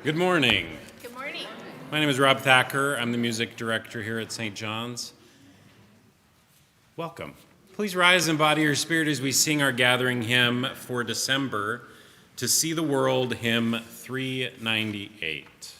Good morning. Good morning. My name is Rob Thacker. I'm the music director here at St. John's. Welcome. Please rise and embody your spirit as we sing our gathering hymn for December, To See the World, hymn 398.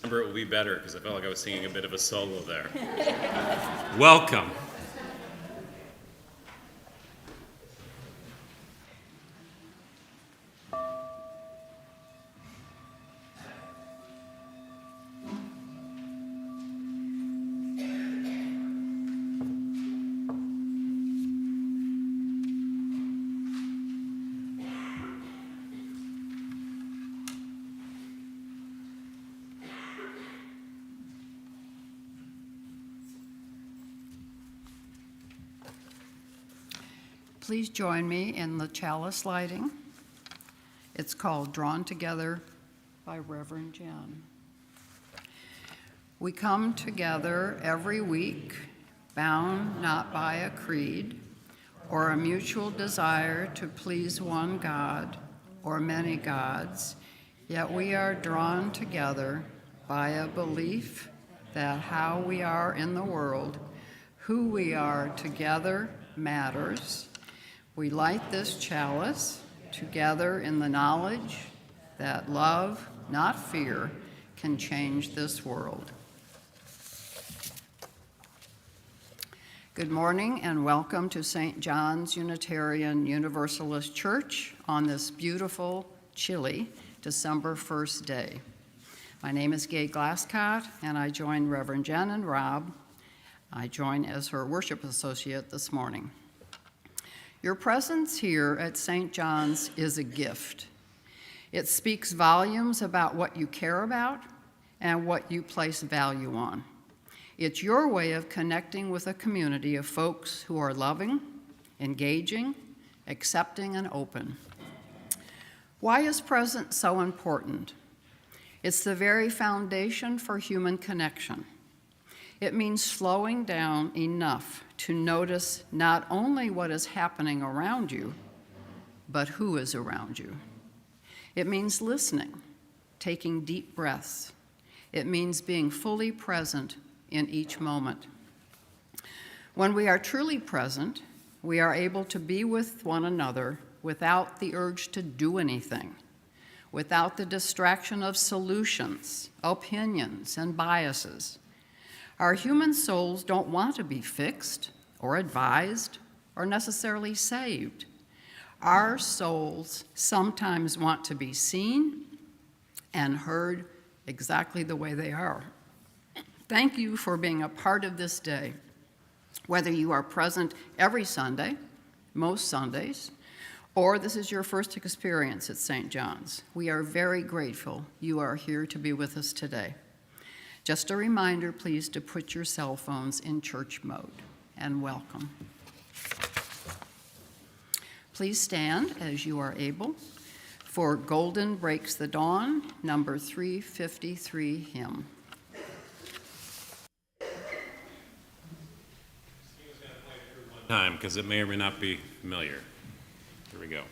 It will be better because I felt like I was singing a bit of a solo there. Welcome. Please join me in the chalice lighting. It's called Drawn Together by Reverend Jenn. We come together every week, bound not by a creed or a mutual desire to please one God or many gods, yet we are drawn together by a belief that how we are in the world, who we are together matters. We light this chalice together in the knowledge that love, not fear, can change this world. Good morning and welcome to St. John's Unitarian Universalist Church on this beautiful, chilly December 1st day. My name is Gay Glasscott and I join Reverend Jenn and Rob. I join as her worship associate this morning. Your presence here at St. John's is a gift. It speaks volumes about what you care about and what you place value on. It's your way of connecting with a community of folks who are loving, engaging, accepting, and open. Why is presence so important? It's the very foundation for human connection. It means slowing down enough to notice not only what is happening around you, but who is around you. It means listening, taking deep breaths. It means being fully present in each moment. When we are truly present, we are able to be with one another without the urge to do anything, without the distraction of solutions, opinions, and biases. Our human souls don't want to be fixed or advised or necessarily saved. Our souls sometimes want to be seen and heard exactly the way they are. Thank you for being a part of this day. Whether you are present every Sunday, most Sundays, or this is your first experience at St. John's, we are very grateful you are here to be with us today. Just a reminder, please, to put your cell phones in church mode, and welcome. Please stand as you are able for Golden Breaks the Dawn, number 353 hymn. Time, because it may or may not be familiar. Here we go.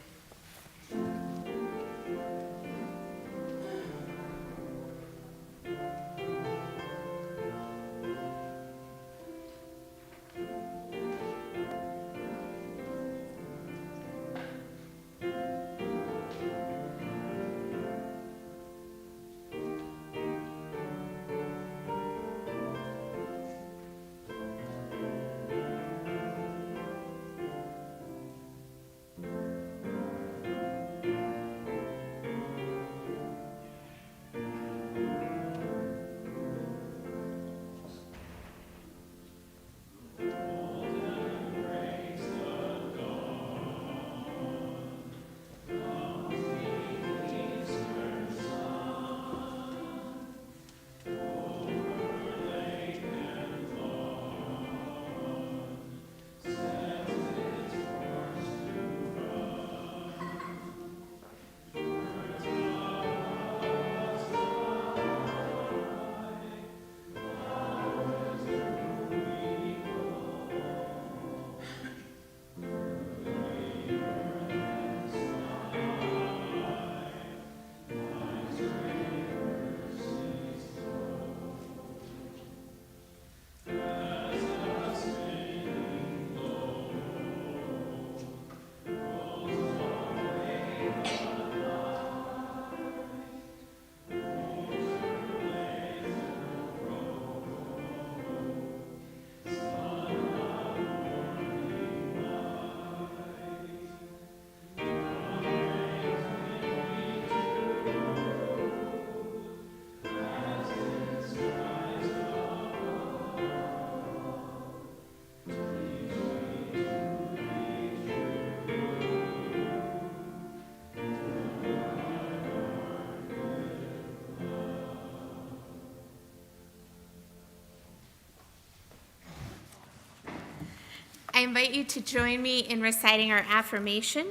I invite you to join me in reciting our affirmation.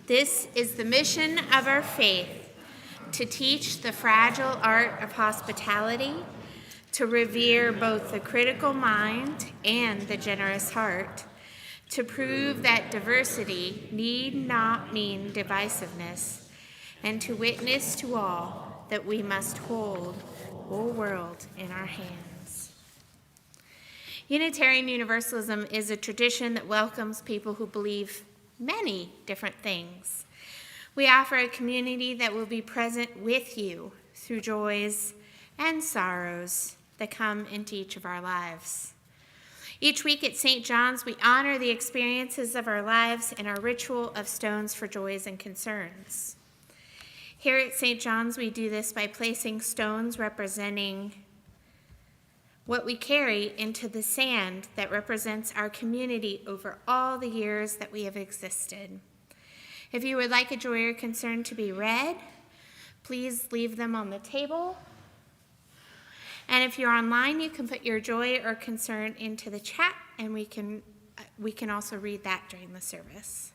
This is the mission of our faith, to teach the fragile art of hospitality, to revere both the critical mind and the generous heart, to prove that diversity need not mean divisiveness, and to witness to all that we must hold the whole world in our hands. Unitarian Universalism is a tradition that welcomes people who believe many different things. We offer a community that will be present with you through joys and sorrows that come into each of our lives. Each week at St. John's, we honor the experiences of our lives in our ritual of stones for joys and concerns. Here at St. John's, we do this by placing stones representing what we carry into the sand that represents our community over all the years that we have existed. If you would like a joy or concern to be read, please leave them on the table. And if you're online, you can put your joy or concern into the chat, and we can also read that during the service.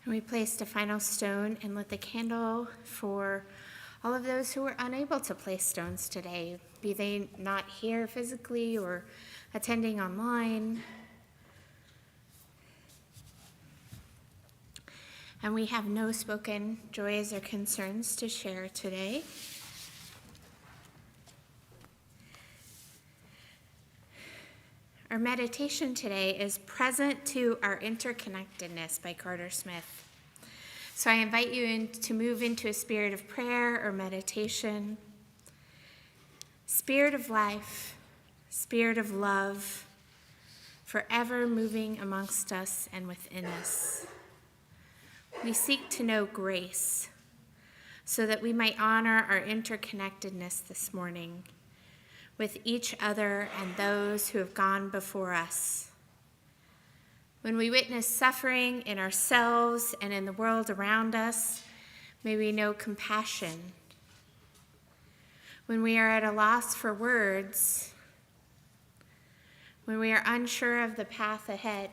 And we placed a final stone and lit the candle for all of those who were unable to place stones today, be they not here physically or attending online. And we have no spoken joys or concerns to share today. Our meditation today is Present to Our Interconnectedness by Carter Smith. So I invite you to move into a spirit of prayer or meditation. Spirit of life, spirit of love, forever moving amongst us and within us. We seek to know grace so that we might honor our interconnectedness this morning with each other and those who have gone before us. When we witness suffering in ourselves and in the world around us, may we know compassion. When we are at a loss for words, when we are unsure of the path ahead,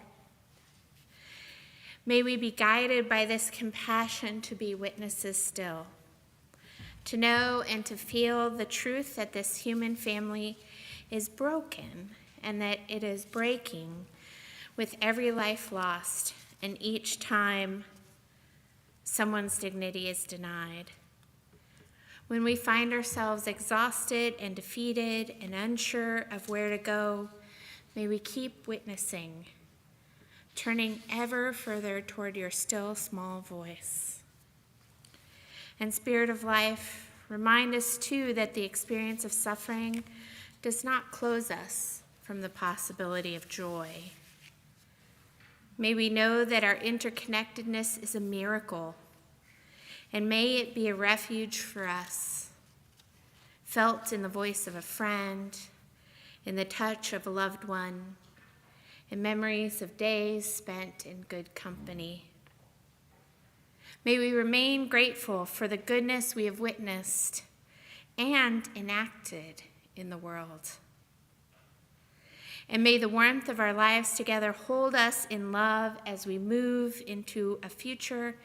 may we be guided by this compassion to be witnesses still, to know and to feel the truth that this human family is broken and that it is breaking with every life lost and each time someone's dignity is denied. When we find ourselves exhausted and defeated and unsure of where to go, may we keep witnessing, turning ever further toward your still small voice. And Spirit of Life, remind us too that the experience of suffering does not close us from the possibility of joy. May we know that our interconnectedness is a miracle, and may it be a refuge for us, felt in the voice of a friend, in the touch of a loved one, in memories of days spent in good company. May we remain grateful for the goodness we have witnessed and enacted in the world. And may the warmth of our lives together hold us in love as we move into a future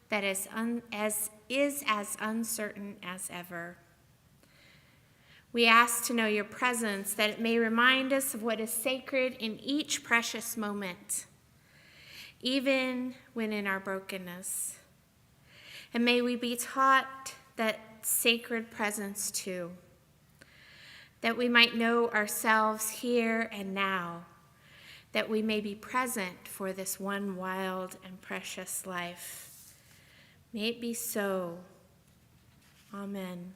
that is as uncertain as ever. We ask to know your presence, that it may remind us of what is sacred in each precious moment, even when in our brokenness. And may we be taught that sacred presence too, that we might know ourselves here and now, that we may be present for this one wild and precious life. May it be so. Amen.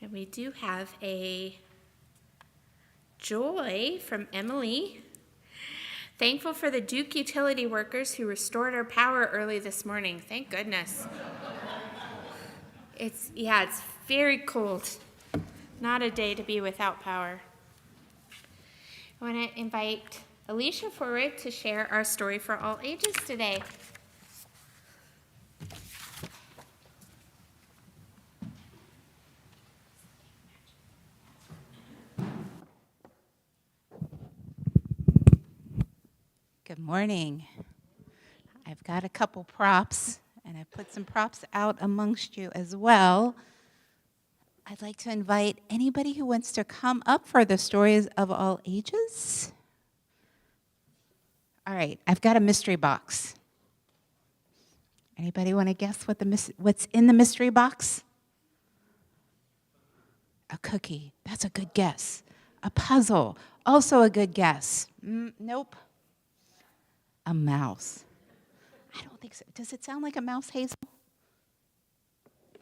And we do have a joy from Emily. Thankful for the Duke utility workers who restored our power early this morning. Thank goodness. It's very cold. Not a day to be without power. I want to invite Alicia forward to share our story for all ages today. Good morning. I've got a couple props, and I've put some props out amongst you as well. I'd like to invite anybody who wants to come up for the stories of all ages. All right, I've got a mystery box. Anybody want to guess what's in the mystery box? A cookie. That's a good guess. A puzzle. Also a good guess. Nope. A mouse. I don't think so. Does it sound like a mouse, Hazel?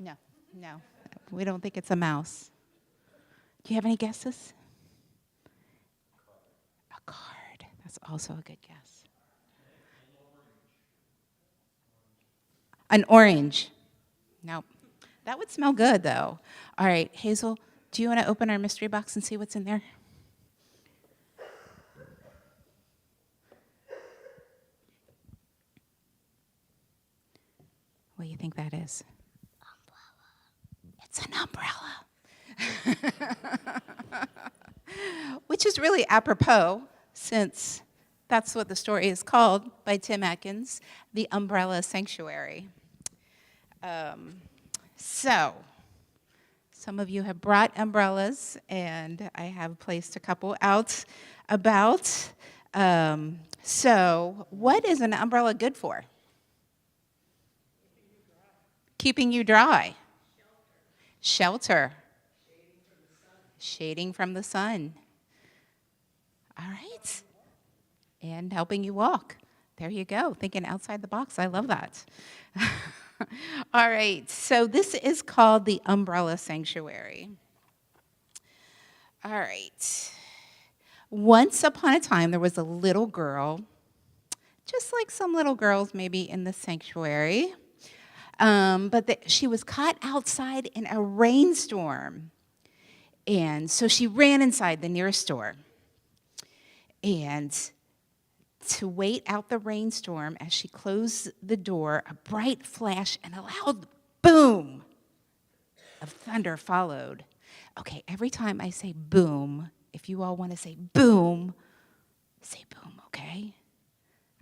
No. We don't think it's a mouse. Do you have any guesses? A card. That's also a good guess. An orange. Nope. That would smell good, though. All right, Hazel, do you want to open our mystery box and see what's in there? What do you think that is? Umbrella. It's an umbrella. Which is really apropos, since that's what the story is called by Tim Atkins, The Umbrella Sanctuary. So, some of you have brought umbrellas, and I have placed a couple out about. So, what is an umbrella good for? Keeping you dry. Shelter. Shading from the sun. All right. And helping you walk. There you go. Thinking outside the box. I love that. All right. So this is called the Umbrella Sanctuary. All right. Once upon a time, there was a little girl, just like some little girls maybe in the sanctuary, but she was caught outside in a rainstorm. And so she ran inside the nearest store. And to wait out the rainstorm, as she closed the door, a bright flash and a loud boom of thunder followed. Okay, every time I say boom, if you all want to say boom, okay?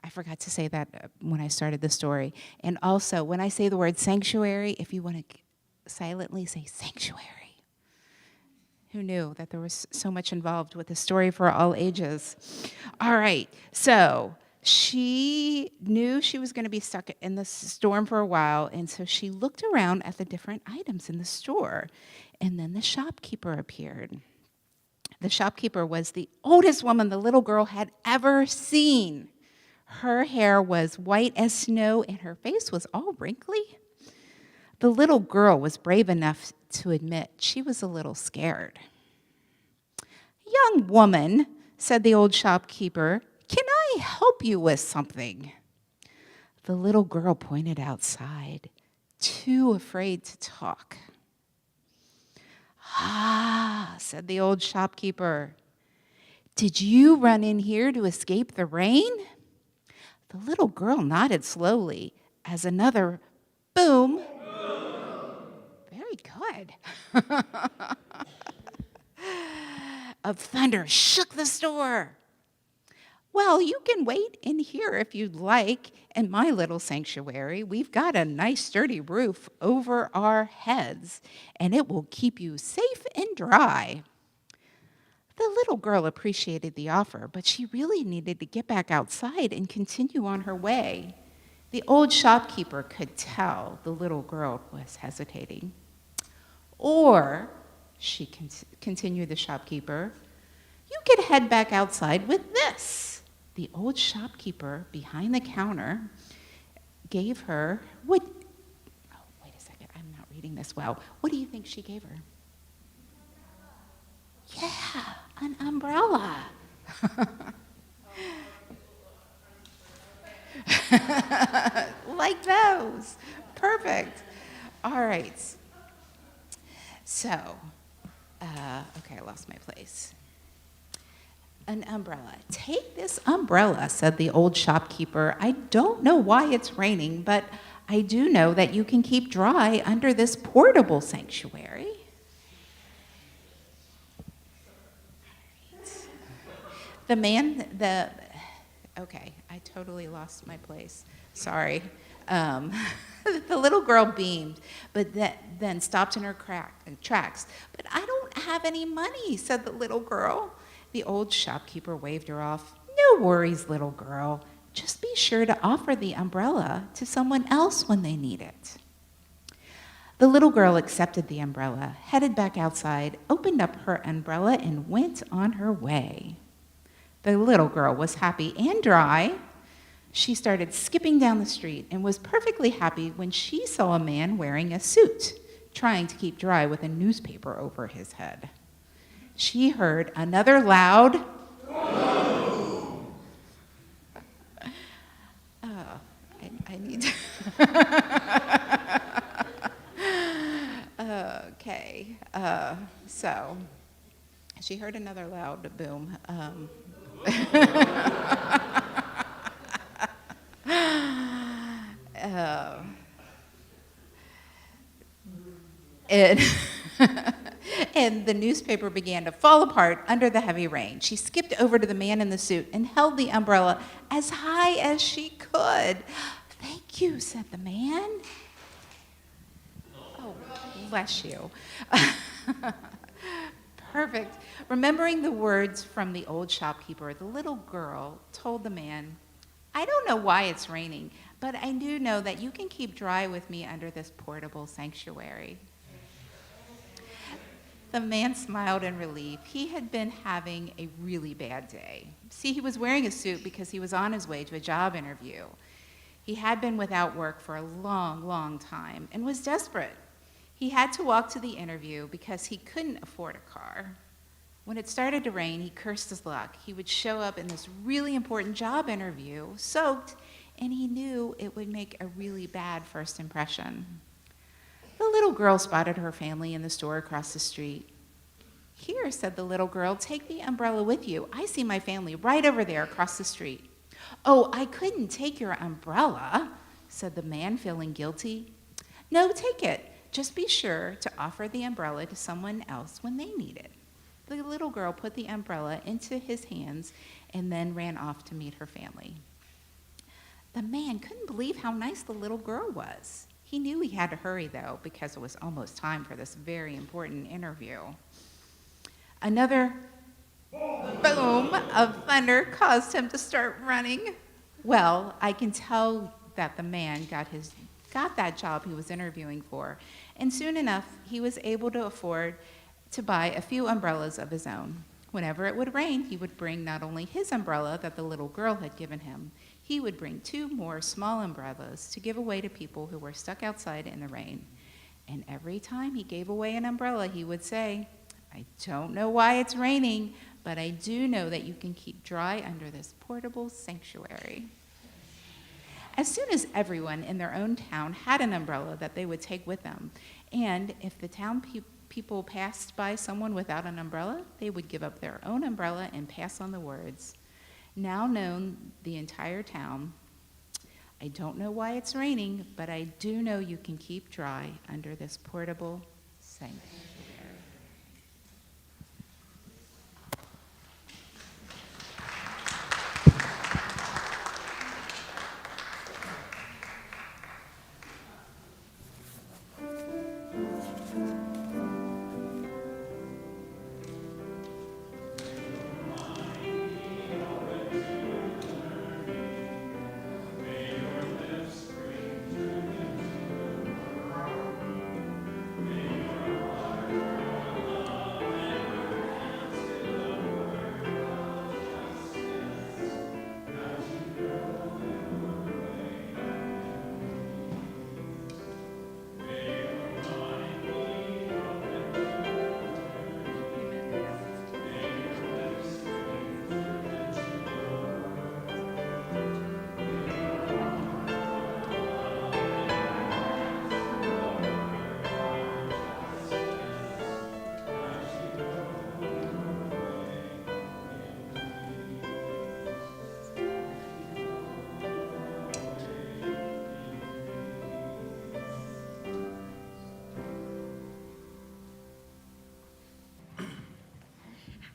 I forgot to say that when I started the story. And also, when I say the word sanctuary, if you want to silently say sanctuary. Who knew that there was so much involved with the story for all ages? All right, so she knew she was going to be stuck in the storm for a while, and so she looked around at the different items in the store, and then the shopkeeper appeared. The shopkeeper was the oldest woman the little girl had ever seen. Her hair was white as snow, and her face was all wrinkly. The little girl was brave enough to admit she was a little scared. "Young woman," said the old shopkeeper, "can I help you with something?" The little girl pointed outside, too afraid to talk. "Ah," said the old shopkeeper, "did you run in here to escape the rain?" The little girl nodded slowly as another boom. Very good. Of thunder shook the store. "Well, you can wait in here if you'd like. In my little sanctuary, we've got a nice sturdy roof over our heads, and it will keep you safe and dry." The little girl appreciated the offer, but she really needed to get back outside and continue on her way. The old shopkeeper could tell the little girl was hesitating. "Or," she continued the shopkeeper, "you could head back outside with this." The old shopkeeper behind the counter gave her what? Oh, wait a second, I'm not reading this well. What do you think she gave her? Yeah, an umbrella. Like those. Perfect. All right. So, okay, I lost my place. An umbrella. "Take this umbrella," said the old shopkeeper. "I don't know why it's raining, but I do know that you can keep dry under this portable sanctuary." Okay, I totally lost my place. Sorry. The little girl beamed, but then stopped in her tracks. "But I don't have any money," said the little girl. The old shopkeeper waved her off. "No worries, little girl. Just be sure to offer the umbrella to someone else when they need it." The little girl accepted the umbrella, headed back outside, opened up her umbrella, and went on her way. The little girl was happy and dry. She started skipping down the street and was perfectly happy when she saw a man wearing a suit, trying to keep dry with a newspaper over his head. She heard another loud I need to okay, so she heard another loud boom. And Then the newspaper began to fall apart under the heavy rain. She skipped over to the man in the suit and held the umbrella as high as she could. "Thank you," said the man. Oh, bless you. Perfect. Remembering the words from the old shopkeeper, the little girl told the man, "I don't know why it's raining, but I do know that you can keep dry with me under this portable sanctuary." The man smiled in relief. He had been having a really bad day. See, he was wearing a suit because he was on his way to a job interview. He had been without work for a long, long time and was desperate. He had to walk to the interview because he couldn't afford a car. When it started to rain, he cursed his luck. He would show up in this really important job interview, soaked, and he knew it would make a really bad first impression. The little girl spotted her family in the store across the street. "Here," said the little girl, "take the umbrella with you. I see my family right over there across the street." "Oh, I couldn't take your umbrella," said the man, feeling guilty. "No, take it. Just be sure to offer the umbrella to someone else when they need it." The little girl put the umbrella into his hands and then ran off to meet her family. The man couldn't believe how nice the little girl was. He knew he had to hurry, though, because it was almost time for this very important interview. Another boom of thunder caused him to start running. Well, I can tell that the man got that job he was interviewing for, and soon enough, he was able to afford to buy a few umbrellas of his own. Whenever it would rain, he would bring not only his umbrella that the little girl had given him, he would bring 2 more small umbrellas to give away to people who were stuck outside in the rain. And every time he gave away an umbrella, he would say, "I don't know why it's raining, but I do know that you can keep dry under this portable sanctuary." As soon as everyone in their own town had an umbrella that they would take with them, and if the town people passed by someone without an umbrella, they would give up their own umbrella and pass on the words, now known the entire town, "I don't know why it's raining, but I do know you can keep dry under this portable sanctuary."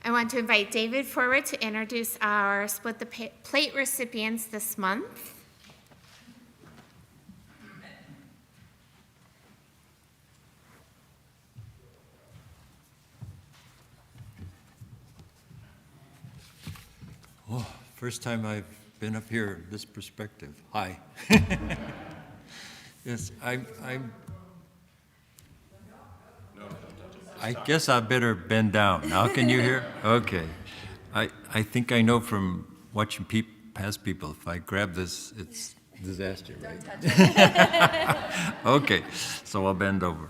I want to invite David forward to introduce our Split the Plate recipients this month. Oh, first time I've been up here, this perspective. Hi. Yes, I guess I better bend down. Now can you hear? Okay. I think I know from watching past people, if I grab this, it's disaster, right? Don't touch it. Okay, so I'll bend over.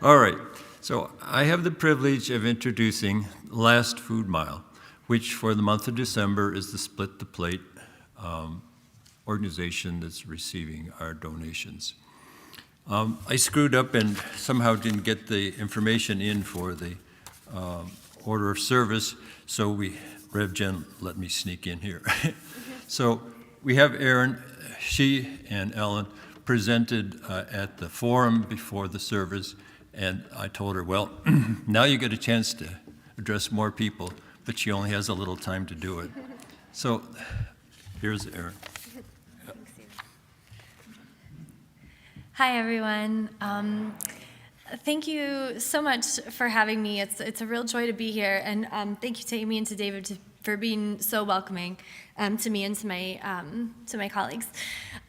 All right, so I have the privilege of introducing Last Food Mile, which for the month of December is the Split the Plate organization that's receiving our donations. I screwed up and somehow didn't get the information in for the order of service, so Rev Jenn let me sneak in here. So we have Erin, she and Ellen presented at the forum before the service, And I told her, well, now you get a chance to address more people, but she only has a little time to do it. So here's Erin. Hi, everyone. Thank you so much for having me. It's a real joy to be here, and thank you to Amy and to David for being so welcoming to me and to my colleagues.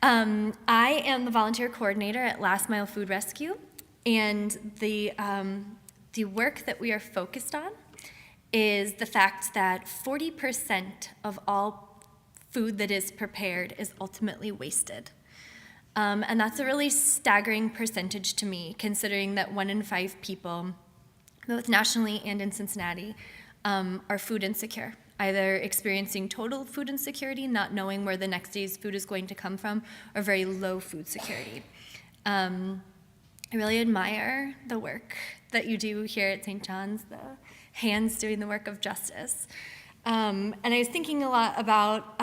I am the volunteer coordinator at Last Mile Food Rescue, and the work that we are focused on is the fact that 40% of all food that is prepared is ultimately wasted. And that's a really staggering percentage to me, considering that 1 in 5 people, both nationally and in Cincinnati, are food insecure, either experiencing total food insecurity, not knowing where the next day's food is going to come from, or very low food security. I really admire the work that you do here at St. John's, the hands doing the work of justice. And I was thinking a lot about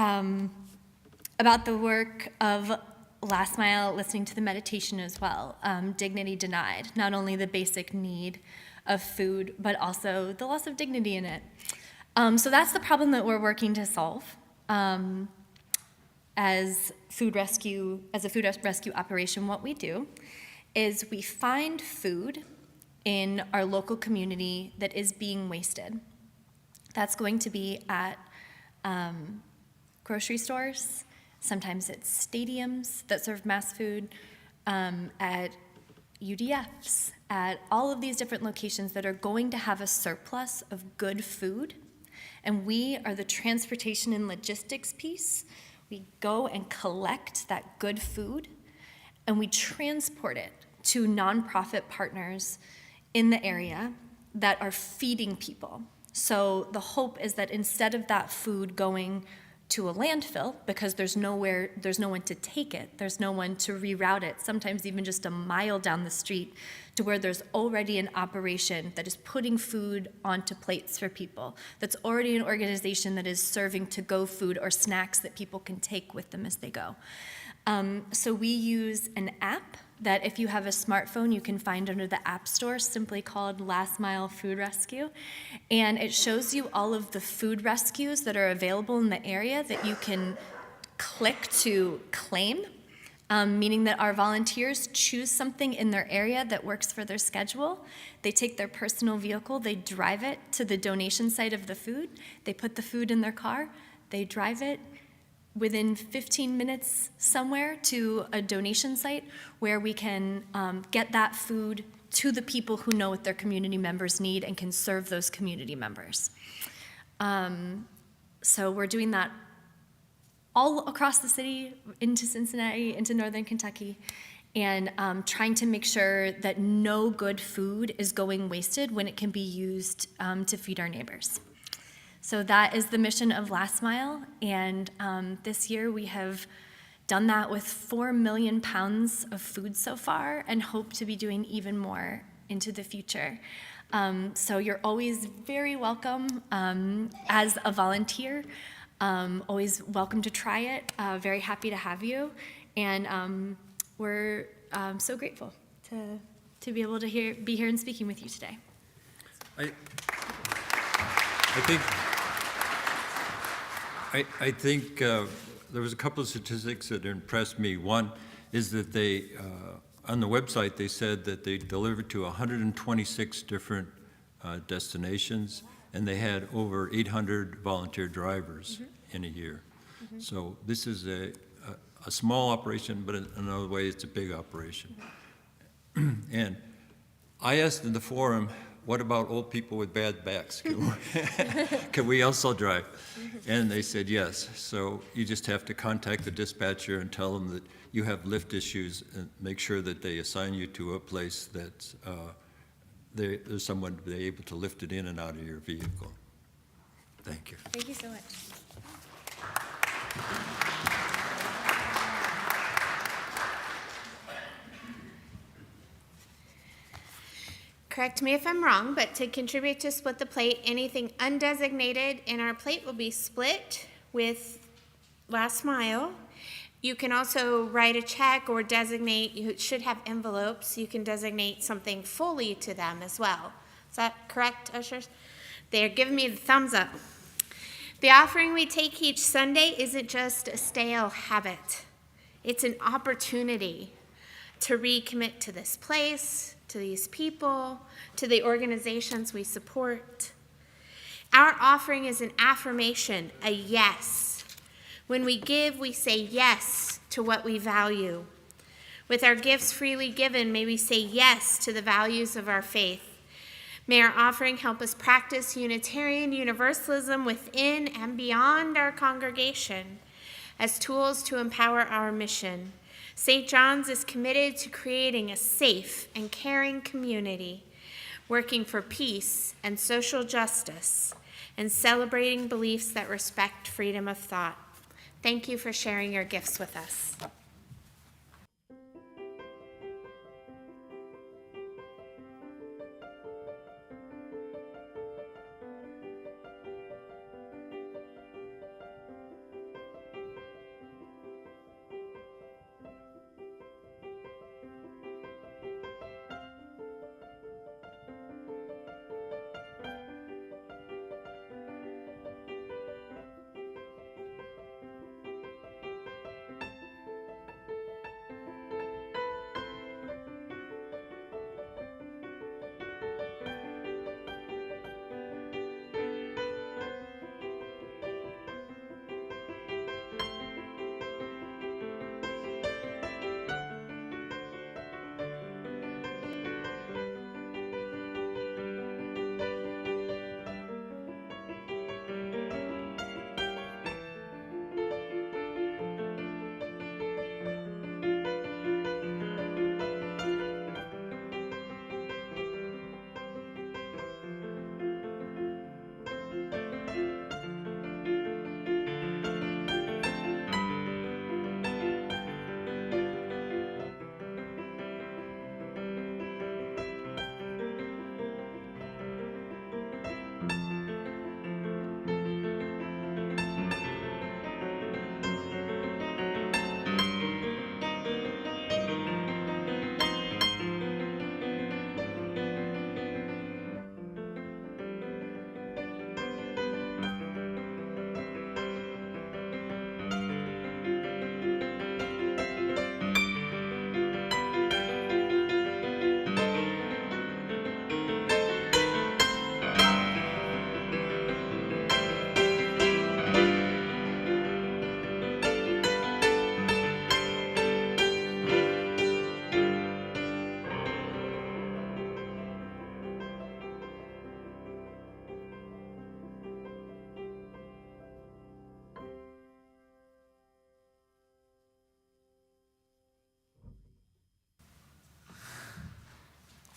the work of Last Mile, listening to the meditation as well, dignity denied, not only the basic need of food, but also the loss of dignity in it. So that's the problem that we're working to solve as a food rescue operation. What we do is we find food in our local community that is being wasted. That's going to be at grocery stores. Sometimes it's stadiums that serve mass food, at UDFs, at all of these different locations that are going to have a surplus of good food. And we are the transportation and logistics piece. We go and collect that good food, and we transport it to nonprofit partners in the area that are feeding people. So the hope is that instead of that food going to a landfill, because there's no one to take it, there's no one to reroute it, sometimes even just a mile down the street, to where there's already an operation that is putting food onto plates for people, that's already an organization that is serving to-go food or snacks that people can take with them as they go. So we use an app that if you have a smartphone, you can find under the App Store, simply called Last Mile Food Rescue. And it shows you all of the food rescues that are available in the area that you can click to claim, meaning that our volunteers choose something in their area that works for their schedule. They take their personal vehicle, they drive it to the donation site of the food, they put the food in their car, they drive it within 15 minutes somewhere to a donation site where we can get that food to the people who know what their community members need and can serve those community members. So we're doing that all across the city, into Cincinnati, into northern Kentucky, and trying to make sure that no good food is going wasted when it can be used to feed our neighbors. So that is the mission of Last Mile, and this year we have done that with 4 million pounds of food so far, and hope to be doing even more into the future. So you're always very welcome as a volunteer, always welcome to try it, very happy to have you, and we're so grateful to be able to be here and speaking with you today. I think there was a couple of statistics that impressed me. One is that they, on the website, they said that they delivered to 126 different destinations, and they had over 800 volunteer drivers in a year. So this is a small operation, but in another way, it's a big operation. And I asked in the forum, what about old people with bad backs? Can we also drive? And they said yes. So you just have to contact the dispatcher and tell them that you have lift issues and make sure that they assign you to a place that there's someone able to lift it in and out of your vehicle. Thank you. Thank you so much. Correct me if I'm wrong, but to contribute to Split the Plate, anything undesignated in our plate will be split with Last Mile, You can also write a check or designate, you should have envelopes, you can designate something fully to them as well. Is that correct, ushers? They're giving me the thumbs up. The offering we take each Sunday isn't just a stale habit. It's an opportunity to recommit to this place, to these people, to the organizations we support. Our offering is an affirmation, a yes. When we give, we say yes to what we value. With our gifts freely given, may we say yes to the values of our faith. May our offering help us practice Unitarian Universalism within and beyond our congregation as tools to empower our mission. St. John's is committed to creating a safe and caring community, working for peace and social justice, and celebrating beliefs that respect freedom of thought. Thank you for sharing your gifts with us.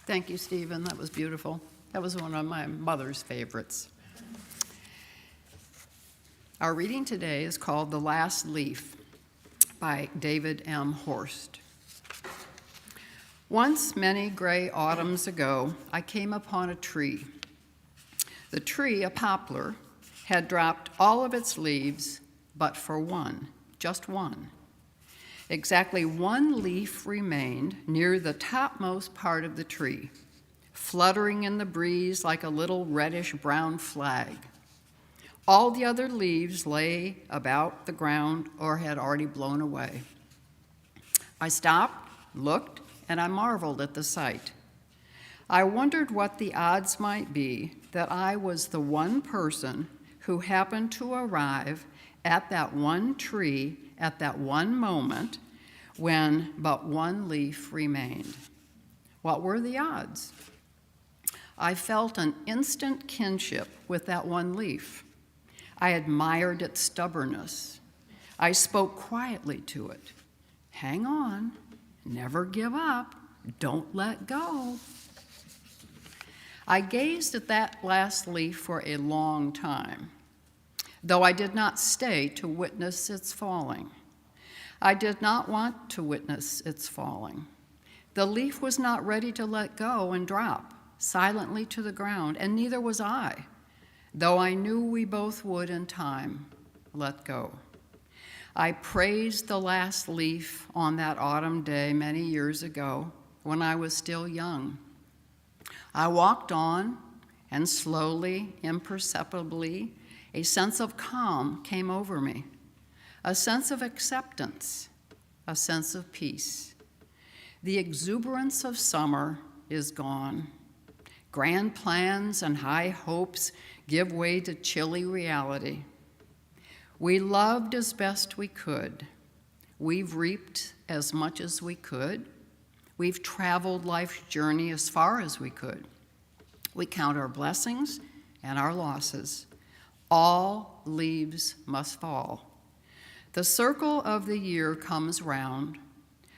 Thank you, Stephen. That was beautiful. That was one of my mother's favorites. Our reading today is called The Last Leaf by David M. Horst. Once, many gray autumns ago, I came upon a tree. The tree, a poplar, had dropped all of its leaves, but for one, just one. Exactly one leaf remained near the topmost part of the tree, fluttering in the breeze like a little reddish-brown flag. All the other leaves lay about the ground or had already blown away. I stopped, looked, and I marveled at the sight. I wondered what the odds might be that I was the one person who happened to arrive at that one tree at that one moment when but one leaf remained. What were the odds? I felt an instant kinship with that one leaf. I admired its stubbornness. I spoke quietly to it. Hang on, never give up, don't let go. I gazed at that last leaf for a long time, though I did not stay to witness its falling. I did not want to witness its falling. The leaf was not ready to let go and drop silently to the ground, and neither was I, though I knew we both would in time let go. I praised the last leaf on that autumn day many years ago when I was still young. I walked on, and slowly, imperceptibly, a sense of calm came over me, a sense of acceptance, a sense of peace. The exuberance of summer is gone. Grand plans and high hopes give way to chilly reality. We loved as best we could. We've reaped as much as we could. We've traveled life's journey as far as we could. We count our blessings and our losses. All leaves must fall. The circle of the year comes round.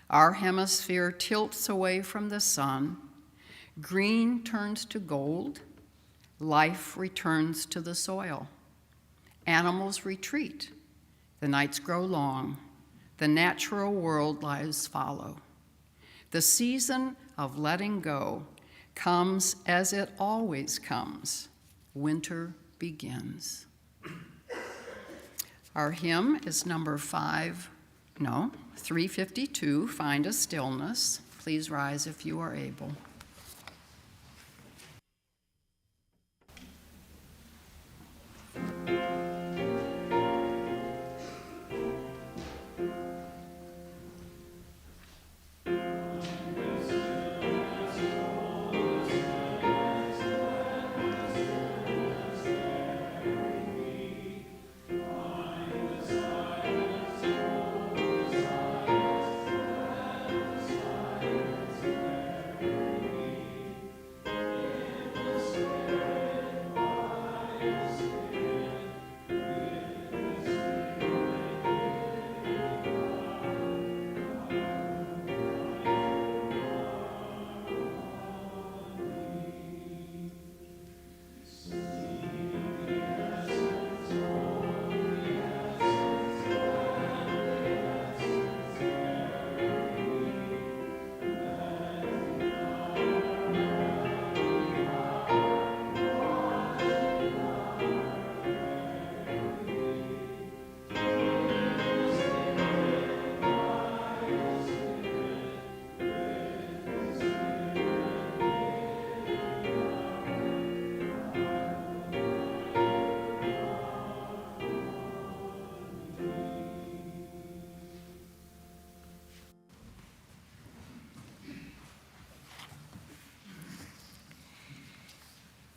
Our hemisphere tilts away from the sun. Green turns to gold. Life returns to the soil. Animals retreat. The nights grow long. The natural world lies fallow. The season of letting go comes as it always comes. Winter begins. Our hymn is number 352, Find a Stillness. Please rise if you are able.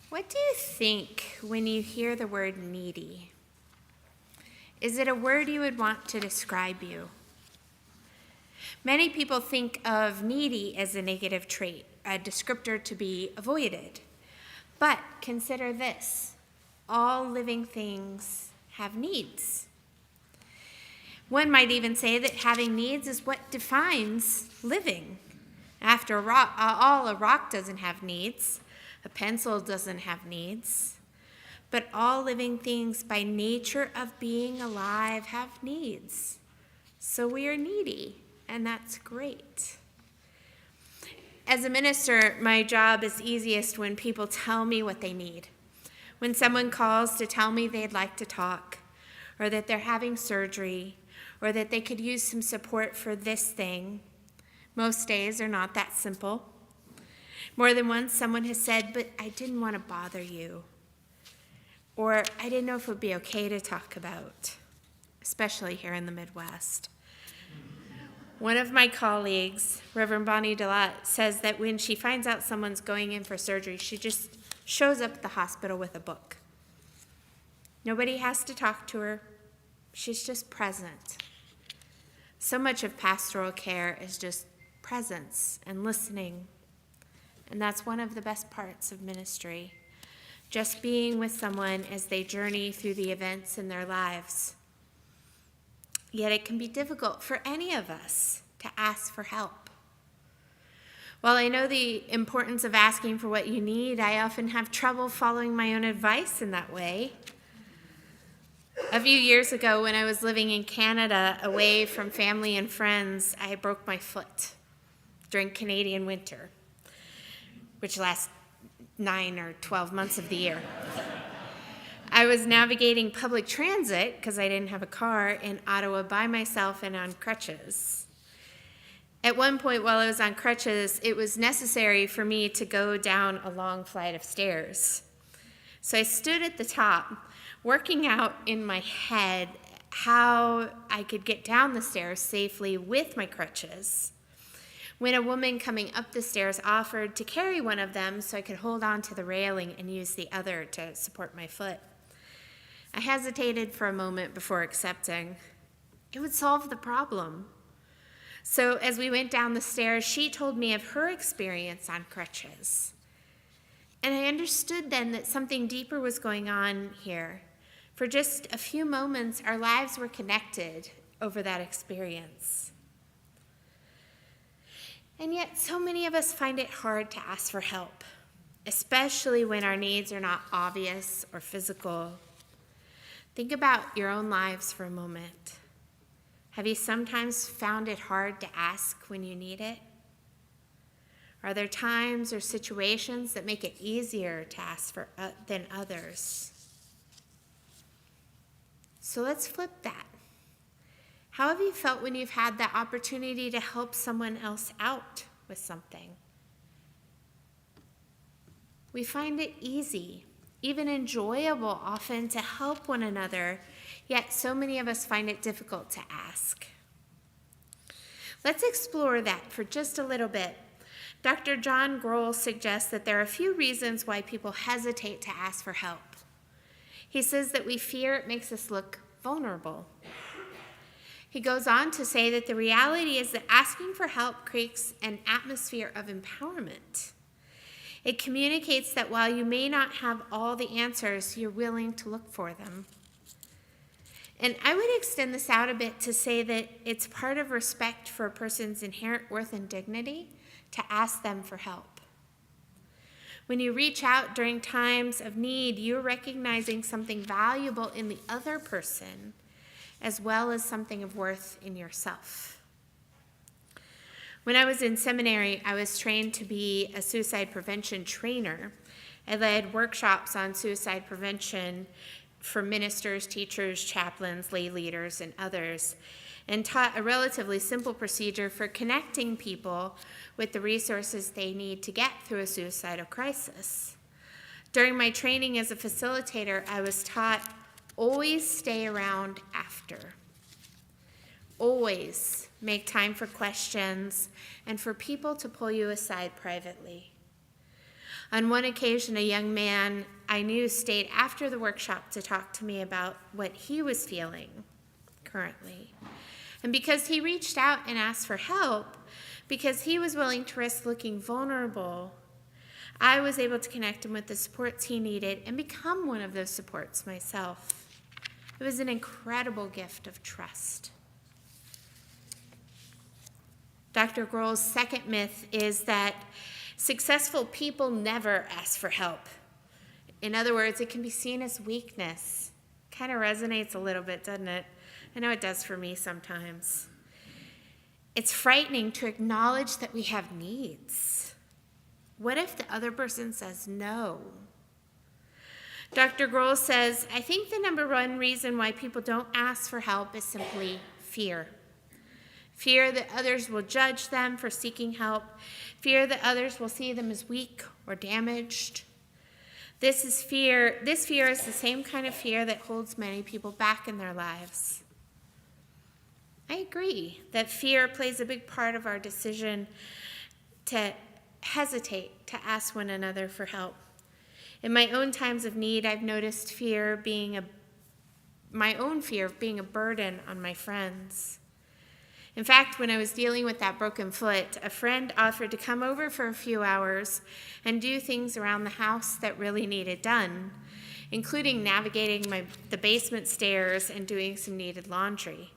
What do you think when you hear the word needy? Is it a word you would want to describe you? Many people think of needy as a negative trait, a descriptor to be avoided. But consider this: all living things have needs. One might even say that having needs is what defines living. After all, a rock doesn't have needs. A pencil doesn't have needs. But all living things, by nature of being alive, have needs. So we are needy, and that's great. As a minister, my job is easiest when people tell me what they need. When someone calls to tell me they'd like to talk, or that they're having surgery, or that they could use some support for this thing. Most days are not that simple. More than once, someone has said, "But I didn't want to bother you," or "I didn't know if it would be okay to talk about," especially here in the Midwest. One of my colleagues, Reverend Bonnie Delat, says that when she finds out someone's going in for surgery, she just shows up at the hospital with a book. Nobody has to talk to her. She's just present. So much of pastoral care is just presence and listening. And that's one of the best parts of ministry, just being with someone as they journey through the events in their lives. Yet it can be difficult for any of us to ask for help. While I know the importance of asking for what you need, I often have trouble following my own advice in that way. A few years ago, when I was living in Canada, away from family and friends, I broke my foot during Canadian winter, which lasts 9 or 12 months of the year. I was navigating public transit, because I didn't have a car, in Ottawa by myself and on crutches. At one point while I was on crutches, it was necessary for me to go down a long flight of stairs. So I stood at the top, working out in my head how I could get down the stairs safely with my crutches, when a woman coming up the stairs offered to carry one of them so I could hold on to the railing and use the other to support my foot. I hesitated for a moment before accepting. It would solve the problem. So as we went down the stairs, she told me of her experience on crutches. And I understood then that something deeper was going on here. For just a few moments, our lives were connected over that experience. And yet, so many of us find it hard to ask for help, especially when our needs are not obvious or physical. Think about your own lives for a moment. Have you sometimes found it hard to ask when you need it? Are there times or situations that make it easier to ask for than others? So let's flip that. How have you felt when you've had the opportunity to help someone else out with something? We find it easy, even enjoyable often, to help one another, yet so many of us find it difficult to ask. Let's explore that for just a little bit. Dr. John Grohl suggests that there are a few reasons why people hesitate to ask for help. He says that we fear it makes us look vulnerable. He goes on to say that the reality is that asking for help creates an atmosphere of empowerment. It communicates that while you may not have all the answers, you're willing to look for them. And I would extend this out a bit to say that it's part of respect for a person's inherent worth and dignity to ask them for help. When you reach out during times of need, you're recognizing something valuable in the other person, as well as something of worth in yourself. When I was in seminary, I was trained to be a suicide prevention trainer. I led workshops on suicide prevention for ministers, teachers, chaplains, lay leaders, and others, and taught a relatively simple procedure for connecting people with the resources they need to get through a suicidal crisis. During my training as a facilitator, I was taught, always stay around after. Always make time for questions and for people to pull you aside privately. On one occasion, a young man I knew stayed after the workshop to talk to me about what he was feeling currently. And because he reached out and asked for help, because he was willing to risk looking vulnerable, I was able to connect him with the supports he needed and become one of those supports myself. It was an incredible gift of trust. Dr. Grohl's second myth is that successful people never ask for help. In other words, it can be seen as weakness. Kind of resonates a little bit, doesn't it? I know it does for me sometimes. It's frightening to acknowledge that we have needs. What if the other person says no? Dr. Grohl says, I think the number one reason why people don't ask for help is simply fear. Fear that others will judge them for seeking help. Fear that others will see them as weak or damaged. This fear is the same kind of fear that holds many people back in their lives. I agree that fear plays a big part of our decision to hesitate to ask one another for help. In my own times of need, I've noticed my own fear of being a burden on my friends. In fact, when I was dealing with that broken foot, a friend offered to come over for a few hours and do things around the house that really needed done, including navigating the basement stairs and doing some needed laundry.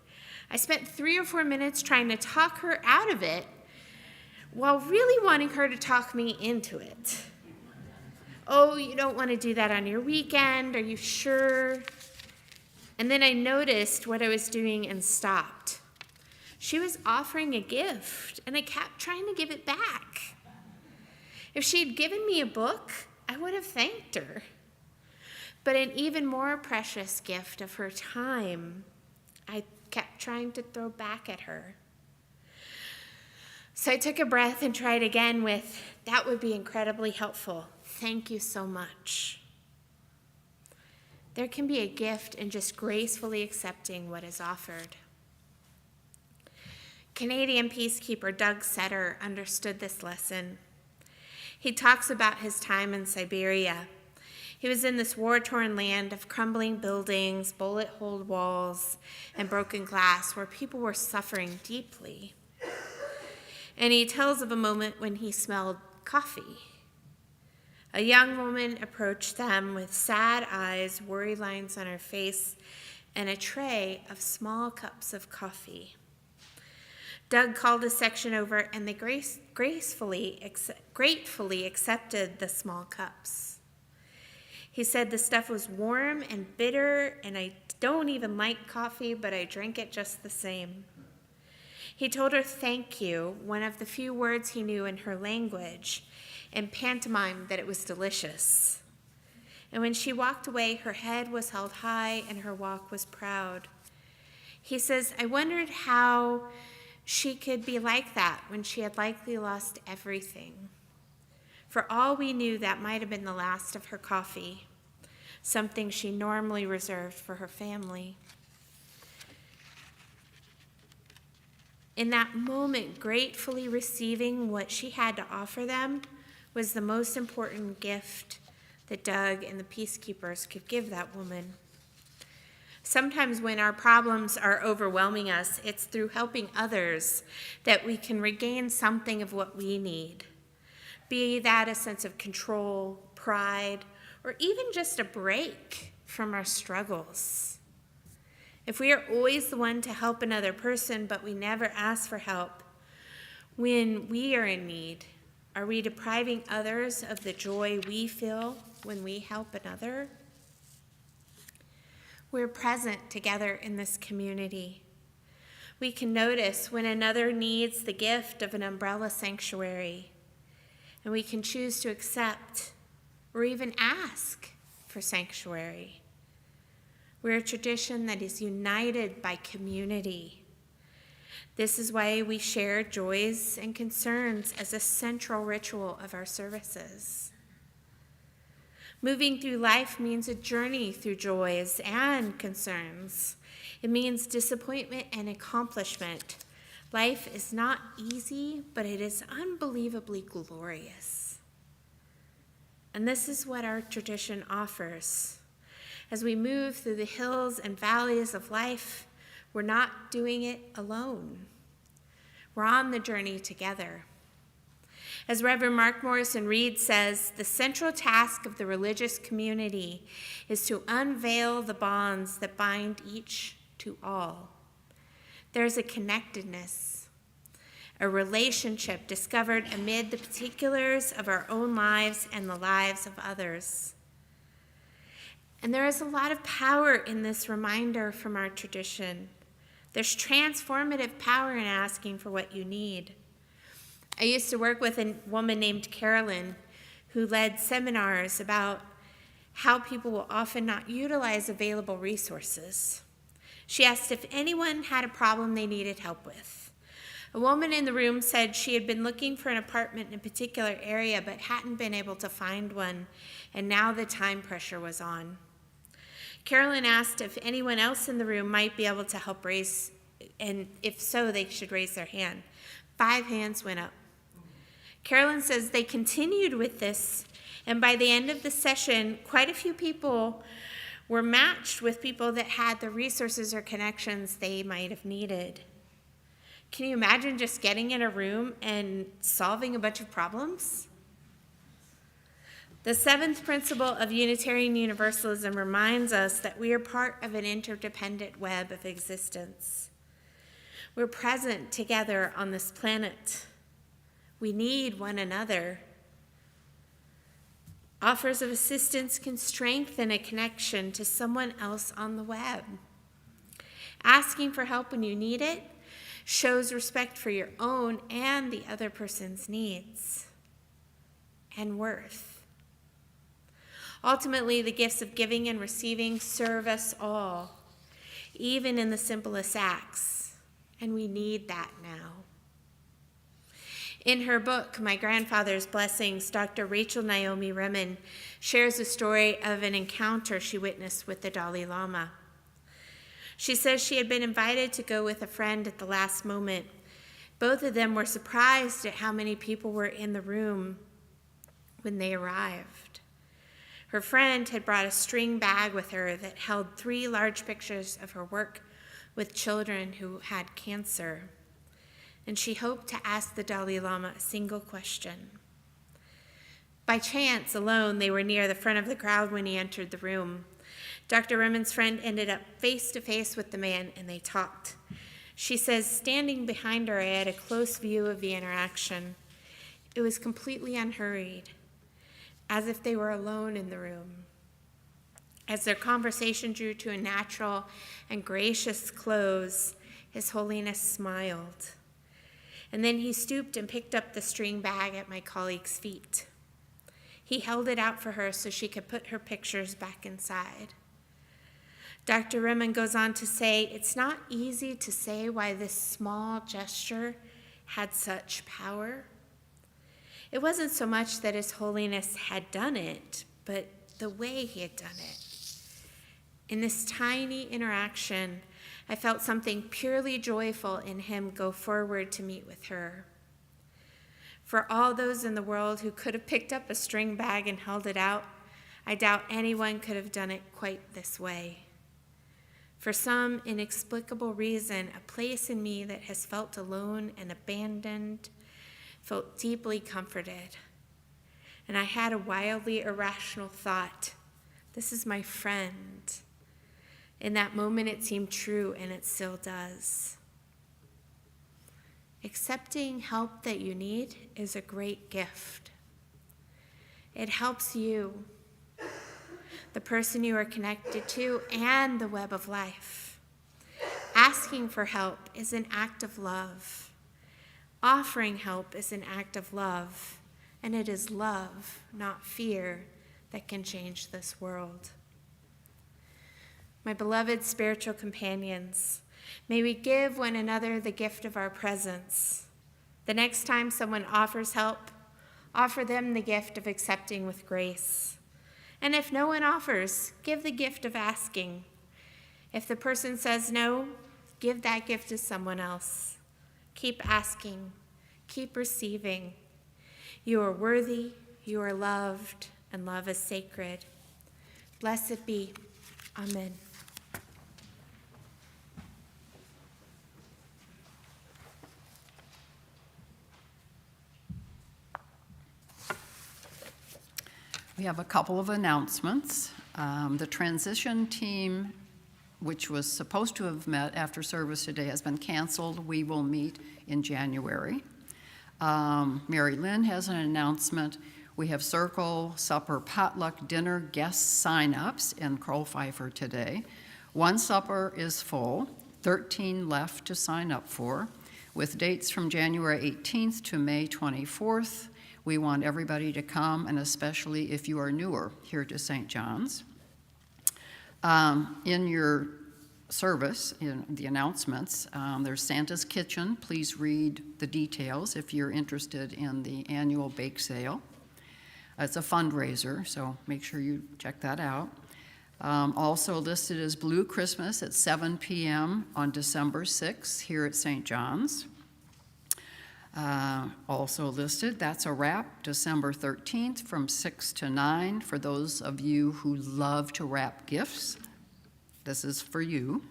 I spent 3 or 4 minutes trying to talk her out of it while really wanting her to talk me into it. Oh, you don't want to do that on your weekend? Are you sure? And then I noticed what I was doing and stopped. She was offering a gift, and I kept trying to give it back. If she had given me a book, I would have thanked her. But an even more precious gift of her time, I kept trying to throw back at her. So I took a breath and tried again with, "That would be incredibly helpful. Thank you so much." There can be a gift in just gracefully accepting what is offered. Canadian peacekeeper Doug Setter understood this lesson. He talks about his time in Siberia. He was in this war-torn land of crumbling buildings, bullet-holed walls, and broken glass where people were suffering deeply. And he tells of a moment when he smelled coffee. A young woman approached them with sad eyes, worry lines on her face, and a tray of small cups of coffee. Doug called a section over, and they gratefully accepted the small cups. He said, "The stuff was warm and bitter, and I don't even like coffee, but I drank it just the same." He told her thank you, one of the few words he knew in her language, and pantomimed that it was delicious. And when she walked away, her head was held high and her walk was proud. He says, "I wondered how she could be like that when she had likely lost everything. For all we knew, that might have been the last of her coffee, something she normally reserved for her family." In that moment, gratefully receiving what she had to offer them was the most important gift that Doug and the peacekeepers could give that woman. Sometimes when our problems are overwhelming us, it's through helping others that we can regain something of what we need. Be that a sense of control, pride, or even just a break from our struggles. If we are always the one to help another person, but we never ask for help when we are in need, are we depriving others of the joy we feel when we help another? We're present together in this community. We can notice when another needs the gift of an umbrella sanctuary, and we can choose to accept or even ask for sanctuary. We're a tradition that is united by community. This is why we share joys and concerns as a central ritual of our services. Moving through life means a journey through joys and concerns. It means disappointment and accomplishment. Life is not easy, but it is unbelievably glorious. And this is what our tradition offers. As we move through the hills and valleys of life, we're not doing it alone. We're on the journey together. As Reverend Mark Morrison Reed says, the central task of the religious community is to unveil the bonds that bind each to all. There's a connectedness, a relationship discovered amid the particulars of our own lives and the lives of others. And there is a lot of power in this reminder from our tradition. There's transformative power in asking for what you need. I used to work with a woman named Carolyn who led seminars about how people will often not utilize available resources. She asked if anyone had a problem they needed help with. A woman in the room said she had been looking for an apartment in a particular area but hadn't been able to find one, and now the time pressure was on. Carolyn asked if anyone else in the room might be able to help raise, and if so, they should raise their hand. 5 hands went up. Carolyn says they continued with this, and by the end of the session, quite a few people were matched with people that had the resources or connections they might have needed. Can you imagine just getting in a room and solving a bunch of problems? The 7th principle of Unitarian Universalism reminds us that we are part of an interdependent web of existence. We're present together on this planet. We need one another. Offers of assistance can strengthen a connection to someone else on the web. Asking for help when you need it shows respect for your own and the other person's needs and worth. Ultimately, the gifts of giving and receiving serve us all, even in the simplest acts, and we need that now. In her book, My Grandfather's Blessings, Dr. Rachel Naomi Remen shares a story of an encounter she witnessed with the Dalai Lama. She says she had been invited to go with a friend at the last moment. Both of them were surprised at how many people were in the room when they arrived. Her friend had brought a string bag with her that held 3 large pictures of her work with children who had cancer, and she hoped to ask the Dalai Lama a single question. By chance alone, they were near the front of the crowd when he entered the room. Dr. Remen's friend ended up face to face with the man, and they talked. She says, standing behind her, I had a close view of the interaction. It was completely unhurried, as if they were alone in the room. As their conversation drew to a natural and gracious close, His Holiness smiled. And then he stooped and picked up the string bag at my colleague's feet. He held it out for her so she could put her pictures back inside. Dr. Remen goes on to say, it's not easy to say why this small gesture had such power. It wasn't so much that His Holiness had done it, but the way he had done it. In this tiny interaction, I felt something purely joyful in him go forward to meet with her. For all those in the world who could have picked up a string bag and held it out, I doubt anyone could have done it quite this way. For some inexplicable reason, a place in me that has felt alone and abandoned felt deeply comforted. And I had a wildly irrational thought, this is my friend. In that moment, it seemed true, and it still does. Accepting help that you need is a great gift. It helps you, the person you are connected to, and the web of life. Asking for help is an act of love. Offering help is an act of love, and it is love, not fear, that can change this world. My beloved spiritual companions, may we give one another the gift of our presence. The next time someone offers help, offer them the gift of accepting with grace. And if no one offers, give the gift of asking. If the person says no, give that gift to someone else. Keep asking, keep receiving. You are worthy, you are loved, and love is sacred. Blessed be. Amen. We have a couple of announcements. The transition team, which was supposed to have met after service today, has been canceled. We will meet in January. Mary Lynn has an announcement. We have circle, supper, potluck, dinner, guest sign-ups in Crow Pfeiffer today. One supper is full, 13 left to sign up for, with dates from January 18th to May 24th. We want everybody to come, and especially if you are newer here to St. John's. In your service, in the announcements, there's Santa's Kitchen. Please read the details if you're interested in the annual bake sale. It's a fundraiser, so make sure you check that out. Also listed is Blue Christmas at 7 p.m. on December 6th here at St. John's. Also listed, That's a Wrap, December 13th from 6 to 9 for those of you who love to wrap gifts. This is for you.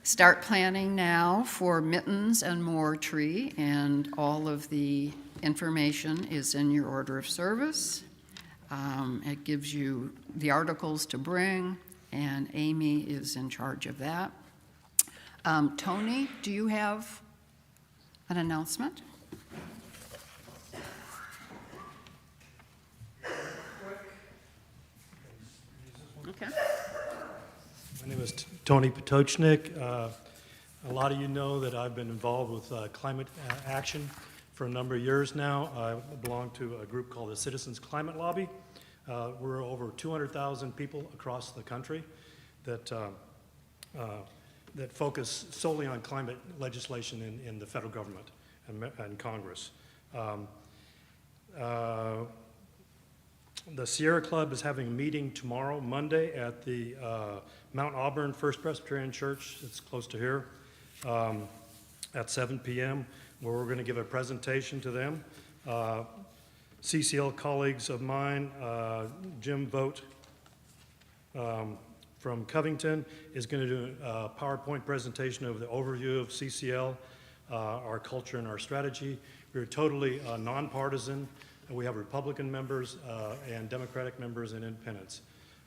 Start planning now for Mittens and More Tree, and all of the information is in your order of service. It gives you the articles to bring, and Amy is in charge of that. Tony, do you have an announcement? Okay. My name is Tony Potochnik. A lot of you know that I've been involved with climate action for a number of years now. I belong to a group called the Citizens Climate Lobby. We're over 200,000 people across the country that focus solely on climate legislation in the federal government and Congress. The Sierra Club is having a meeting tomorrow, Monday, at the Mount Auburn First Presbyterian Church. It's close to here, at 7 p.m., where we're going to give a presentation to them. CCL colleagues of mine, Jim Vogt from Covington, is going to do a PowerPoint presentation of the overview of CCL, our culture and our strategy. We're totally nonpartisan. We have Republican members and Democratic members and independents.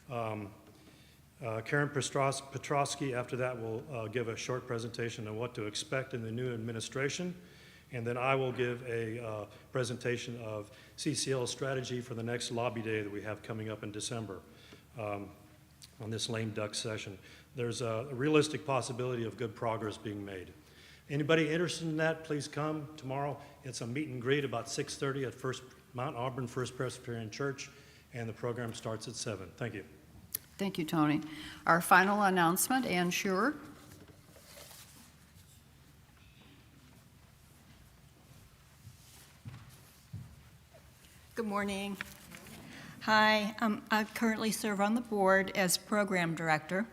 Karen Petrosky, after that, will give a short presentation on what to expect in the new administration. And then I will give a presentation of CCL's strategy for the next lobby day that we have coming up in December on this lame duck session. There's a realistic possibility of good progress being made. Anybody interested in that, please come tomorrow. It's a meet and greet about 6:30 at Mount Auburn First Presbyterian Church, and the program starts at 7. Thank you. Thank you, Tony. Our final announcement, Ann Schuer. Good morning. Hi, I currently serve on the board as program director,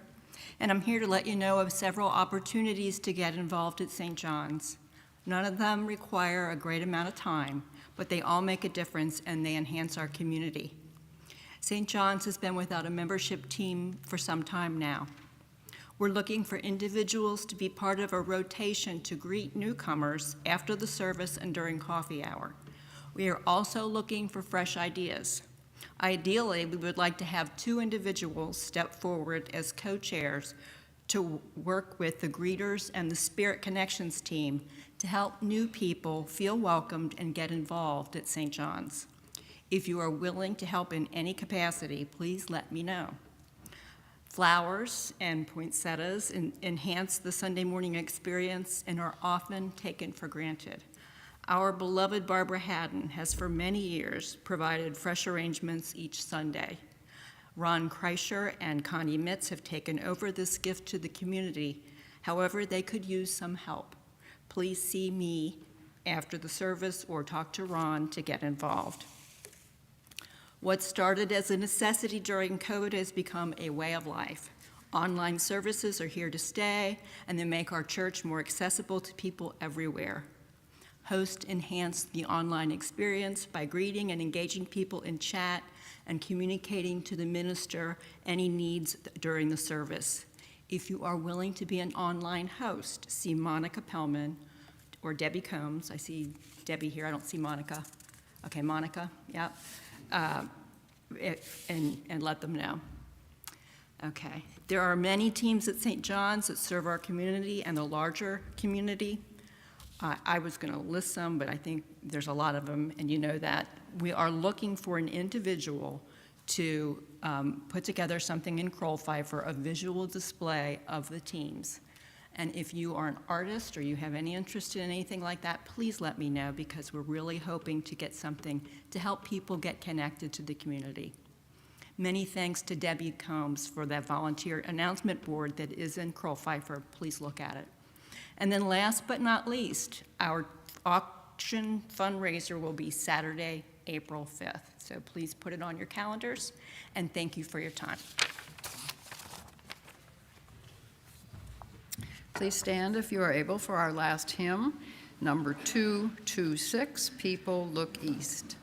and I'm here to let you know of several opportunities to get involved at St. John's. None of them require a great amount of time, but they all make a difference and they enhance our community. St. John's has been without a membership team for some time now. We're looking for individuals to be part of a rotation to greet newcomers after the service and during coffee hour. We are also looking for fresh ideas. Ideally, we would like to have 2 individuals step forward as co-chairs to work with the greeters and the Spirit Connections team to help new people feel welcomed and get involved at St. John's. If you are willing to help in any capacity, please let me know. Flowers and poinsettias enhance the Sunday morning experience and are often taken for granted. Our beloved Barbara Haddon has for many years provided fresh arrangements each Sunday. Ron Kreischer and Connie Mitz have taken over this gift to the community. However, they could use some help. Please see me after the service or talk to Ron to get involved. What started as a necessity during COVID has become a way of life. Online services are here to stay, and they make our church more accessible to people everywhere. Host enhanced the online experience by greeting and engaging people in chat and communicating to the minister any needs during the service. If you are willing to be an online host, see Monica Pellman or Debbie Combs. I see Debbie here, I don't see Monica. Okay, Monica, yeah. And let them know. Okay, there are many teams at St. John's that serve our community and the larger community. I was going to list some, but I think there's a lot of them, and you know that. We are looking for an individual to put together something in Kroll-Pfeiffer, a visual display of the teams. And if you are an artist or you have any interest in anything like that, please let me know, because we're really hoping to get something to help people get connected to the community. Many thanks to Debbie Combs for that volunteer announcement board that is in Kroll-Pfeiffer. Please look at it. And then last but not least, our auction fundraiser will be Saturday, April 5th. So please put it on your calendars, and thank you for your time. Please stand if you are able for our last hymn, number 226, People Look East.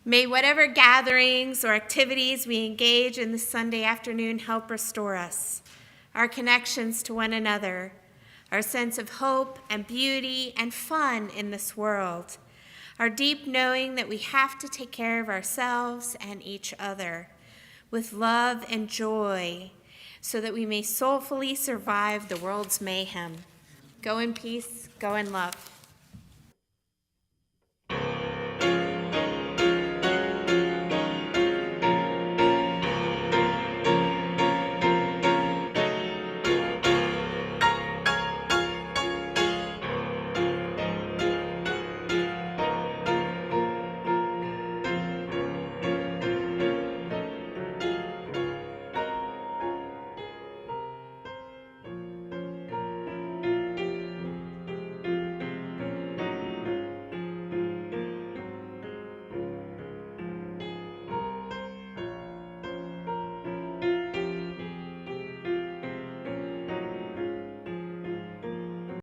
May whatever gatherings or activities we engage in this Sunday afternoon help restore us, our connections to one another, our sense of hope and beauty and fun in this world, our deep knowing that we have to take care of ourselves and each other with love and joy so that we may soulfully survive the world's mayhem. Go in peace, go in love.